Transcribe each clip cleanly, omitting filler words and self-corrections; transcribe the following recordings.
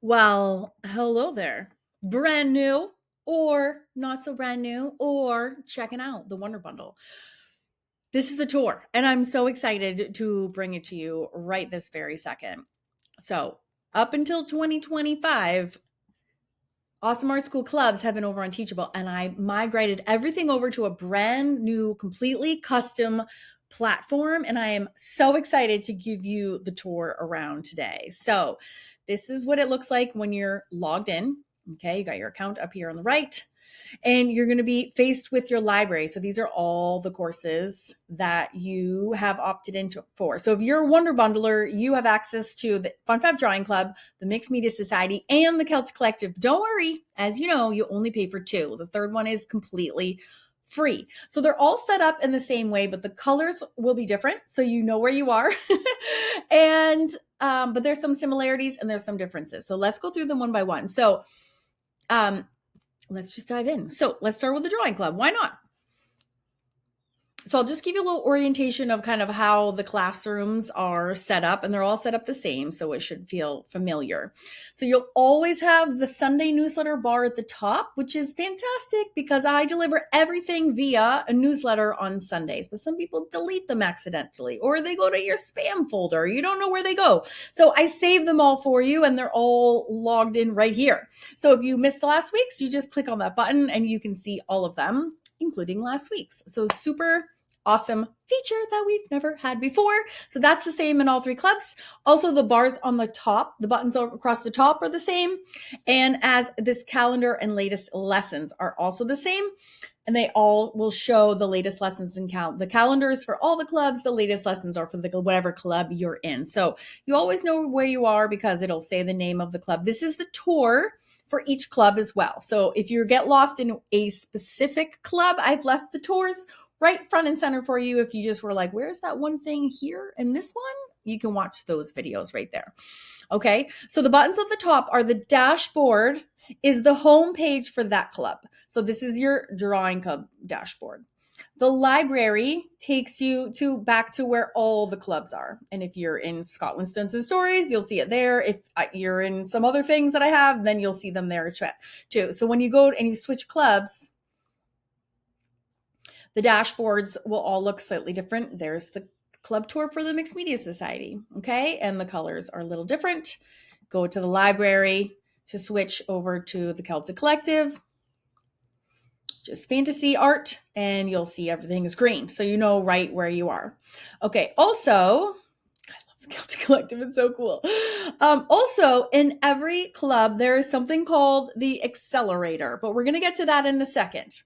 Well, hello there. Brand new or not so brand new or checking out the Wonder Bundle. This is a tour, and I'm so excited to bring it to you right this very second. So, up until 2025, Awesome Art School clubs have been over on Teachable, and I migrated everything over to a brand new, completely custom platform. And I am so excited to give you the tour around today. So, this is what it looks like when you're logged in. Okay, you got your account up here on the right and you're going to be faced with your library. So these are all the courses that you have opted into for. So if you're a Wonder Bundler, you have access to the Fab Drawing Club, the Mixed Media Society, and the Celtic Collective. Don't worry, as you know, you only pay for two. The third one is completely free. So they're all set up in the same way, but the colors will be different. So you know where you are. and but there's some similarities and there's some differences. So let's go through them one by one. So let's just dive in. So let's start with the drawing club. Why not? So I'll just give you a little orientation of kind of how the classrooms are set up, and they're all set up the same, so it should feel familiar. So you'll always have the Sunday newsletter bar at the top, which is fantastic because I deliver everything via a newsletter on Sundays, but some people delete them accidentally, or they go to your spam folder. You don't know where they go. So I save them all for you, and they're all logged in right here. So if you missed the last week's, you just click on that button and you can see all of them, including last week's. So super awesome feature that we've never had before. So that's the same in all three clubs. Also, the bars on the top, the buttons across the top are the same. And as this calendar and latest lessons are also the same. And they all will show the latest lessons and count. The calendars for all the clubs, the latest lessons are for the whatever club you're in. So you always know where you are because it'll say the name of the club. This is the tour for each club as well. So if you get lost in a specific club, I've left the tours right front and center for you. If you just were like, where's that one thing here and this one? You can watch those videos right there. Okay, so the buttons at the top are the dashboard is the home page for that club. So this is your drawing club dashboard. The library takes you back to where all the clubs are. And if you're in Scotland Stones and Stories, you'll see it there. If you're in some other things that I have, then you'll see them there too. So when you go and you switch clubs, the dashboards will all look slightly different. There's the club tour for the Mixed Media Society, okay? And the colors are a little different. Go to the library to switch over to the Celtic Collective, just fantasy art, and you'll see everything is green, so you know right where you are. Okay, also, I love the Celtic Collective, it's so cool. Also, in every club, there is something called the Accelerator, but we're going to get to that in a second.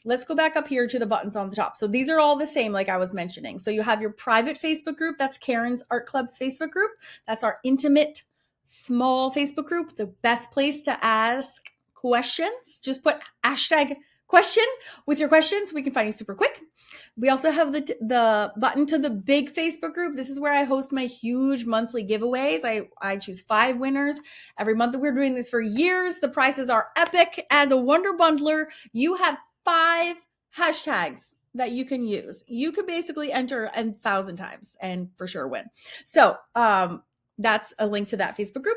Let's go back up here to the buttons on the top. So these are all the same, like I was mentioning. So you have your private Facebook group. That's Karen's Art Club's Facebook group. That's our intimate, small Facebook group. The best place to ask questions. Just put hashtag question with your questions. We can find you super quick. We also have the button to the big Facebook group. This is where I host my huge monthly giveaways. I choose 5 winners every month. We're doing this for years. The prizes are epic. As a Wonder Bundler, you have 5 hashtags that you can use. You can basically enter 1,000 times and for sure win. So that's a link to that Facebook group.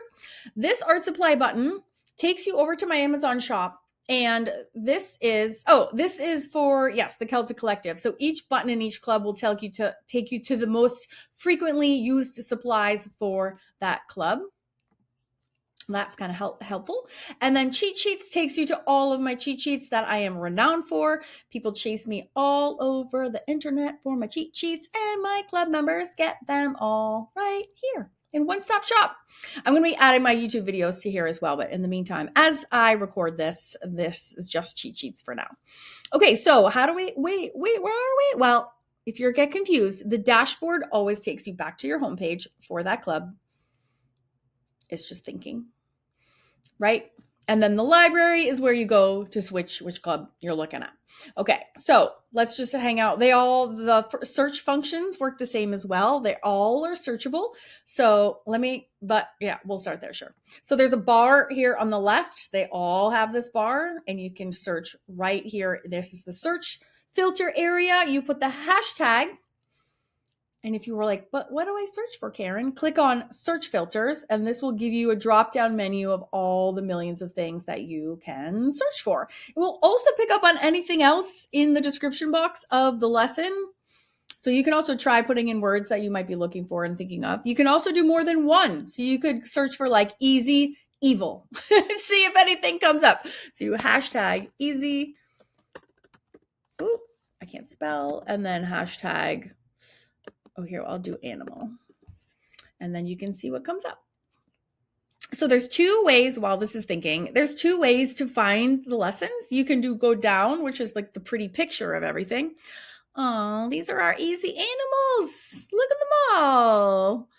This art supply button takes you over to my Amazon shop. And this is for, yes, the Celtic Collective. So each button in each club will take you to the most frequently used supplies for that club. That's kind of helpful. And then cheat sheets takes you to all of my cheat sheets that I am renowned for. People chase me all over the internet for my cheat sheets, and my club members get them all right here in one-stop shop. I'm going to be adding my YouTube videos to here as well, but in the meantime, as I record this is just cheat sheets for now. Okay, so how do we, wait, where are we? Well, if you get confused, the dashboard always takes you back to your homepage for that club. It's just thinking. Right? And then the library is where you go to switch which club you're looking at. Okay, so let's just hang out. The search functions work the same as well. They all are searchable. So we'll start there, sure. So there's a bar here on the left. They all have this bar, and you can search right here. This is the search filter area. You put the hashtag, And if you were like, but what do I search for, Karen? Click on search filters, and this will give you a drop-down menu of all the millions of things that you can search for. It will also pick up on anything else in the description box of the lesson. So you can also try putting in words that you might be looking for and thinking of. You can also do more than one. So you could search for like easy, evil. See if anything comes up. So you hashtag easy. Ooh, I can't spell. And then hashtag, oh, here, I'll do animal. And then you can see what comes up. So there's two ways, while this is thinking, there's two ways to find the lessons. You can do go down, which is like the pretty picture of everything. Oh, these are our easy animals. Look at them all.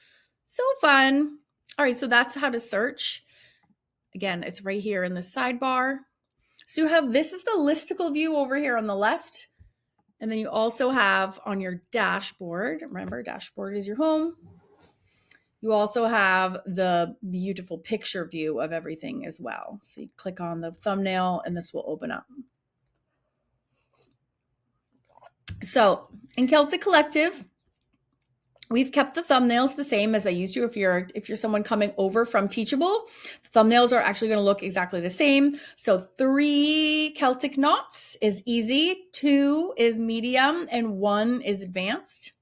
So fun. All right, so that's how to search. Again, it's right here in the sidebar. So you have, this is the listicle view over here on the left. And then you also have on your dashboard, remember dashboard is your home. You also have the beautiful picture view of everything as well. So you click on the thumbnail and this will open up. So in Celtic Collective, we've kept the thumbnails the same as I used to. If you're someone coming over from Teachable, the thumbnails are actually going to look exactly the same. So 3 Celtic knots is easy, 2 is medium, and 1 is advanced.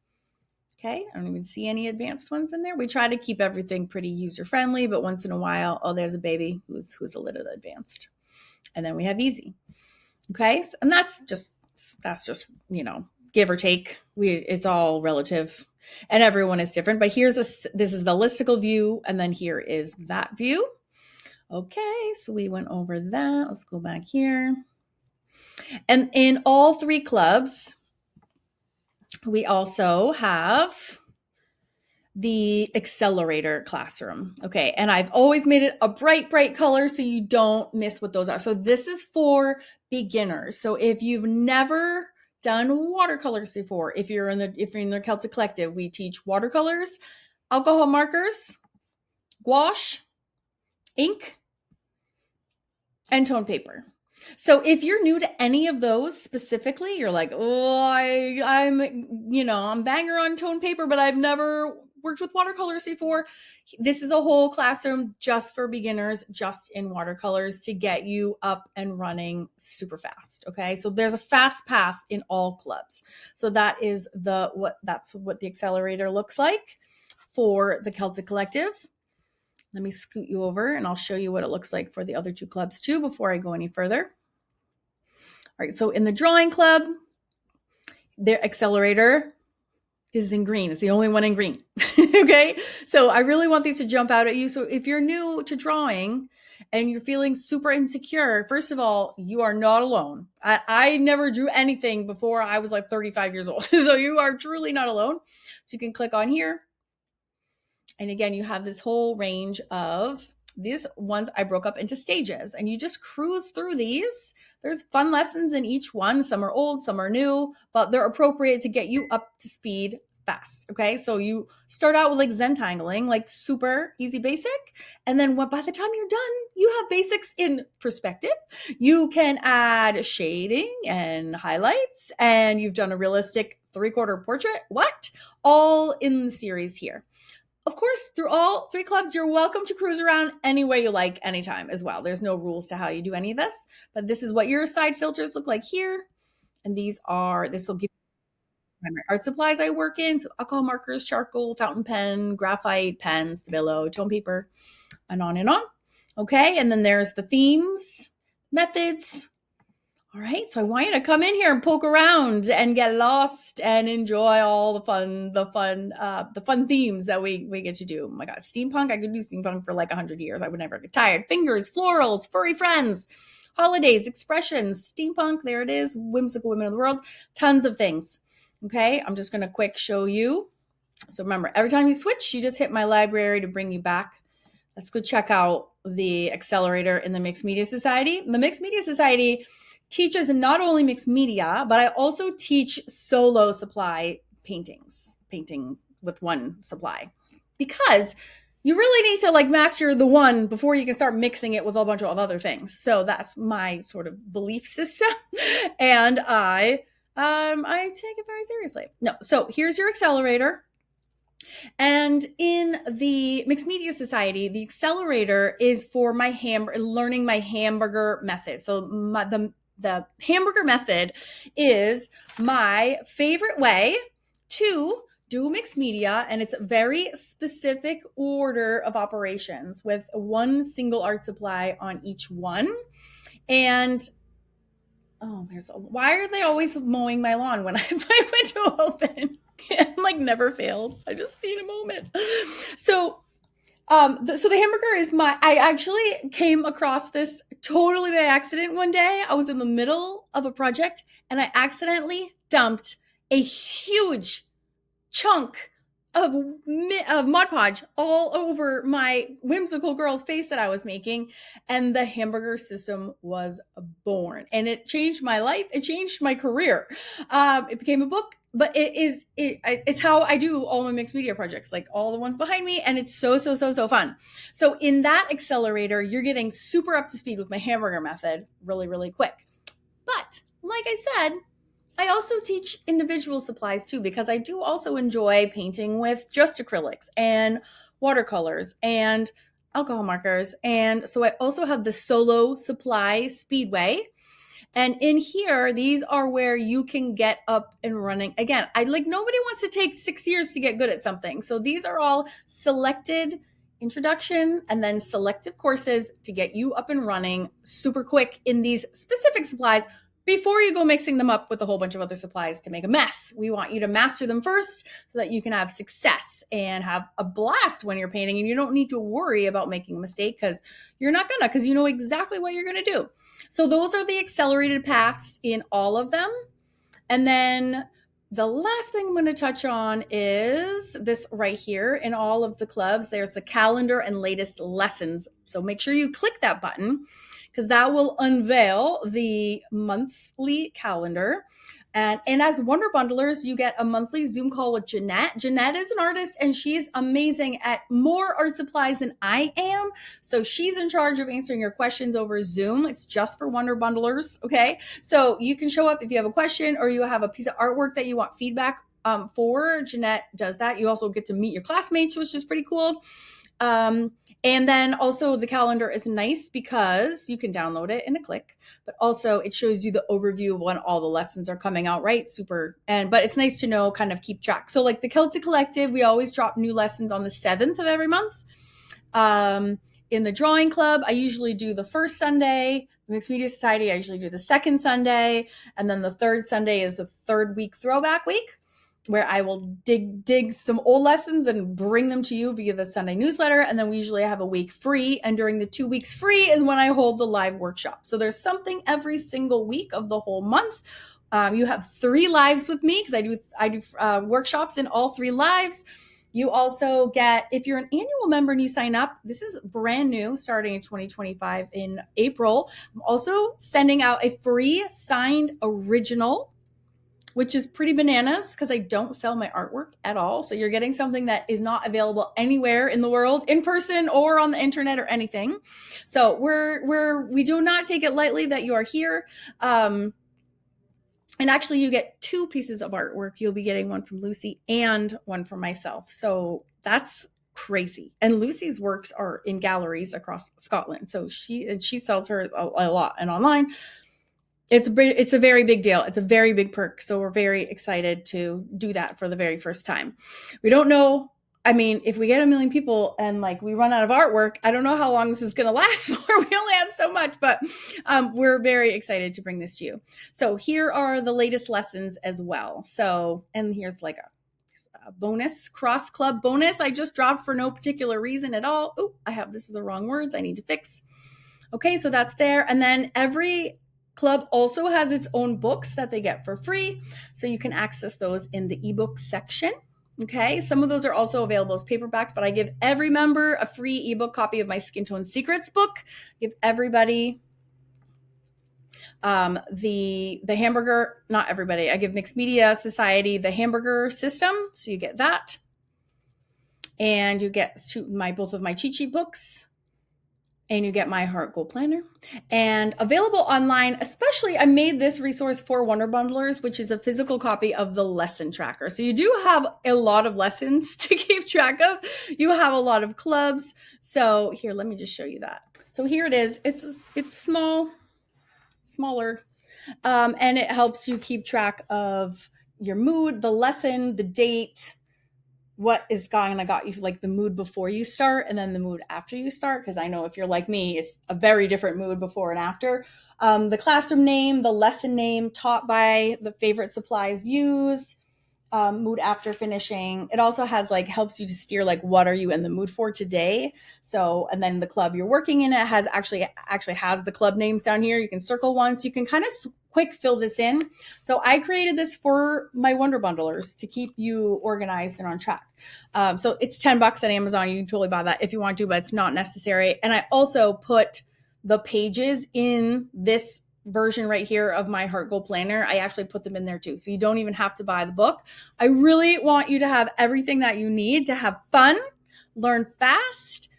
Okay, I don't even see any advanced ones in there. We try to keep everything pretty user-friendly, but once in a while, oh, there's a baby who's a little advanced. And then we have easy. Okay, so, and that's just, you know, give or take. It's all relative and everyone is different. But this is the listicle view, and then here is that view. Okay, so we went over that. Let's go back here. And in all 3 clubs, we also have the Accelerator classroom. Okay, and I've always made it a bright color so you don't miss what those are. So this is for beginners. So if you've never done watercolors before, if you're in the Celtic Collective, we teach watercolors, alcohol markers, gouache, ink, and tone paper. So if you're new to any of those specifically, you're like, oh, I'm banger on tone paper, but I've never worked with watercolors before. This is a whole classroom just for beginners, just in watercolors, to get you up and running super fast. Okay, so there's a fast path in all clubs. So that is that's what the Accelerator looks like for the Celtic Collective. Let me scoot you over and I'll show you what it looks like for the other 2 clubs too before I go any further. All right, so in the drawing club, their Accelerator is in green. It's the only one in green. Okay, so I really want these to jump out at you. So if you're new to drawing and you're feeling super insecure, first of all, you are not alone. I never drew anything before I was like 35 years old. So you are truly not alone. So you can click on here. And again, you have this whole range of these ones I broke up into stages, and you just cruise through these. There's fun lessons in each one. Some are old, some are new, but they're appropriate to get you up to speed fast. Okay, so you start out with like Zentangling, like super easy basic. And then by the time you're done, you have basics in perspective. You can add shading and highlights, and you've done a realistic 3/4 portrait. What? All in the series here. Of course, through all 3 clubs, you're welcome to cruise around any way you like, anytime as well. There's no rules to how you do any of this, but this is what your side filters look like here. And this will give you primary art supplies I work in. So alcohol markers, charcoal, fountain pen, graphite, pen, Stabilo, tone paper, and on and on. Okay, and then there's the themes, methods. All right, so I want you to come in here and poke around and get lost and enjoy all the fun themes that we get to do. Oh my God, steampunk! I could do steampunk for like 100 years. I would never get tired. Fingers, florals, furry friends, holidays, expressions, steampunk. There it is. Whimsical women of the world. Tons of things. Okay, I'm just gonna quick show you. So remember, every time you switch, you just hit my library to bring you back. Let's go check out the Accelerator in the Mixed Media Society. The Mixed Media Society teaches not only mixed media, but I also teach solo supply painting with one supply, because you really need to like master the one before you can start mixing it with a bunch of other things. So that's my sort of belief system. And I take it very seriously. No, so here's your Accelerator. And in the Mixed Media Society, the Accelerator is for my learning my hamburger method. So the hamburger method is my favorite way to do mixed media, and it's a very specific order of operations with one single art supply on each one. And why are they always mowing my lawn when I have my window open? It like never fails. I just need a moment. So so the hamburger is I actually came across this totally by accident one day. I was in the middle of a project and I accidentally dumped a huge chunk of Mod Podge all over my whimsical girl's face that I was making, and the hamburger system was born. And it changed my life. It changed my career. It became a book, but it's how I do all my mixed media projects, like all the ones behind me, and it's so fun. So in that accelerator, you're getting super up to speed with my hamburger method really, really quick. But like I said, I also teach individual supplies too, because I do also enjoy painting with just acrylics and watercolors and alcohol markers. And so I also have the solo supply Speedway. And in here, these are where you can get up and running. Again, nobody wants to take 6 years to get good at something. So these are all selected introduction and then selective courses to get you up and running super quick in these specific supplies before you go mixing them up with a whole bunch of other supplies to make a mess. We want you to master them first so that you can have success and have a blast when you're painting, and you don't need to worry about making a mistake because you're not gonna, because you know exactly what you're gonna do. So those are the accelerated paths in all of them. And then the last thing I'm going to touch on is this right here. In all of the clubs, there's the calendar and latest lessons. So make sure you click that button because that will unveil the monthly calendar. And as Wonder Bundlers, you get a monthly Zoom call with Jeanette. Jeanette is an artist and she's amazing at more art supplies than I am. So she's in charge of answering your questions over Zoom. It's just for Wonder Bundlers, okay? So you can show up if you have a question or you have a piece of artwork that you want feedback for. Jeanette does that. You also get to meet your classmates, which is pretty cool. And then also the calendar is nice because you can download it in a click, but also it shows you the overview of when all the lessons are coming out, right? But it's nice to know, kind of keep track. So like the Celtic Collective, we always drop new lessons on the 7th of every month. In the Drawing Club, I usually do the first Sunday. The Mixed Media Society, I usually do the second Sunday. And then the third Sunday is the third week throwback week, where I will dig some old lessons and bring them to you via the Sunday newsletter. And then we usually have a week free. And during the 2 weeks free is when I hold the live workshop. So there's something every single week of the whole month. You have 3 lives with me because I do workshops in all 3 lives. You also get, if you're an annual member and you sign up, this is brand new starting in 2025 in April. I'm also sending out a free signed original, which is pretty bananas because I don't sell my artwork at all. So you're getting something that is not available anywhere in the world, in person or on the internet or anything. So we do not take it lightly that you are here. And actually you get 2 pieces of artwork. You'll be getting one from Lucy and one from myself. So that's crazy. And Lucy's works are in galleries across Scotland. So she sells hers a lot and online. It's a very big deal. It's a very big perk. So we're very excited to do that for the very first time. We don't know. I mean, if we get 1 million people and like we run out of artwork, I don't know how long this is going to last for. We only have so much, but we're very excited to bring this to you. So here are the latest lessons as well. So, and here's like a bonus, cross club bonus I just dropped for no particular reason at all. Oh, this is the wrong words I need to fix. Okay, so that's there. And then every club also has its own books that they get for free. So you can access those in the ebook section. Okay, some of those are also available as paperbacks, but I give every member a free ebook copy of my Skin Tone Secrets book. Give everybody the hamburger, not everybody. I give Mixed Media Society the hamburger system. So you get that. And you get both of my cheat sheet books. and you get my heart goal planner, and available online. Especially, I made this resource for Wonder Bundlers, which is a physical copy of the lesson tracker. So you do have a lot of lessons to keep track of. You have a lot of clubs. So here, let me just show you that. So here it is. It's smaller, and it helps you keep track of your mood, the lesson, the date, what is going to got you like the mood before you start and then the mood after you start. Because I know if you're like me, it's a very different mood before and after. The classroom name, the lesson name, taught by, the favorite supplies used, mood after finishing. It also has like helps you to steer like what are you in the mood for today. So, and then the club you're working in, it has actually has the club names down here. You can circle one, so you can kind of quick fill this in. So I created this for my Wonder Bundlers to keep you organized and on track. So it's $10 on Amazon. You can totally buy that if you want to, but it's not necessary. And I also put the pages in this version right here of my heart goal planner. I actually put them in there too. So you don't even have to buy the book. I really want you to have everything that you need to have fun, learn fast,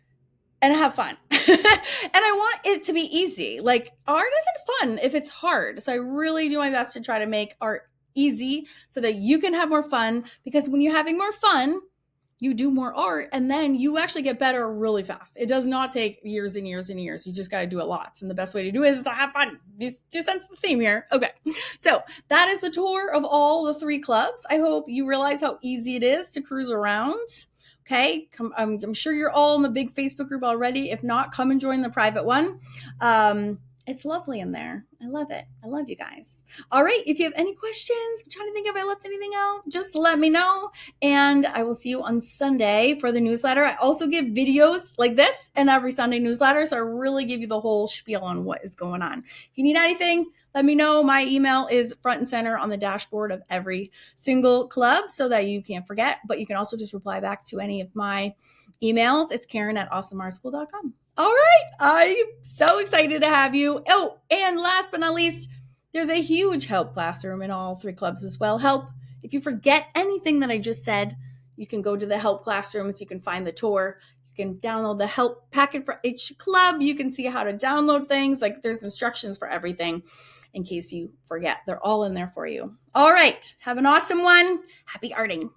and have fun. And I want it to be easy. Like, art isn't fun if it's hard. So I really do my best to try to make art easy so that you can have more fun, because when you're having more fun, you do more art, and then you actually get better really fast. It does not take years and years and years. You just got to do it lots. And the best way to do it is to have fun. Do you sense the theme here? Okay. So that is the tour of all the 3 clubs. I hope you realize how easy it is to cruise around. Okay. I'm sure you're all in the big Facebook group already. If not, come and join the private one. It's lovely in there. I love it. I love you guys. All right. If you have any questions, I'm trying to think if I left anything out, just let me know. And I will see you on Sunday for the newsletter. I also give videos like this in every Sunday newsletter. So I really give you the whole spiel on what is going on. If you need anything, let me know. My email is front and center on the dashboard of every single club so that you can't forget. But you can also just reply back to any of my emails. It's Karen@awesomeartschool.com. All right. I'm so excited to have you. Oh, and last but not least, there's a huge help classroom in all 3 clubs as well. Help. If you forget anything that I just said, you can go to the help classrooms. You can find the tour. You can download the help packet for each club. You can see how to download things. Like, there's instructions for everything in case you forget. They're all in there for you. All right. Have an awesome one. Happy arting.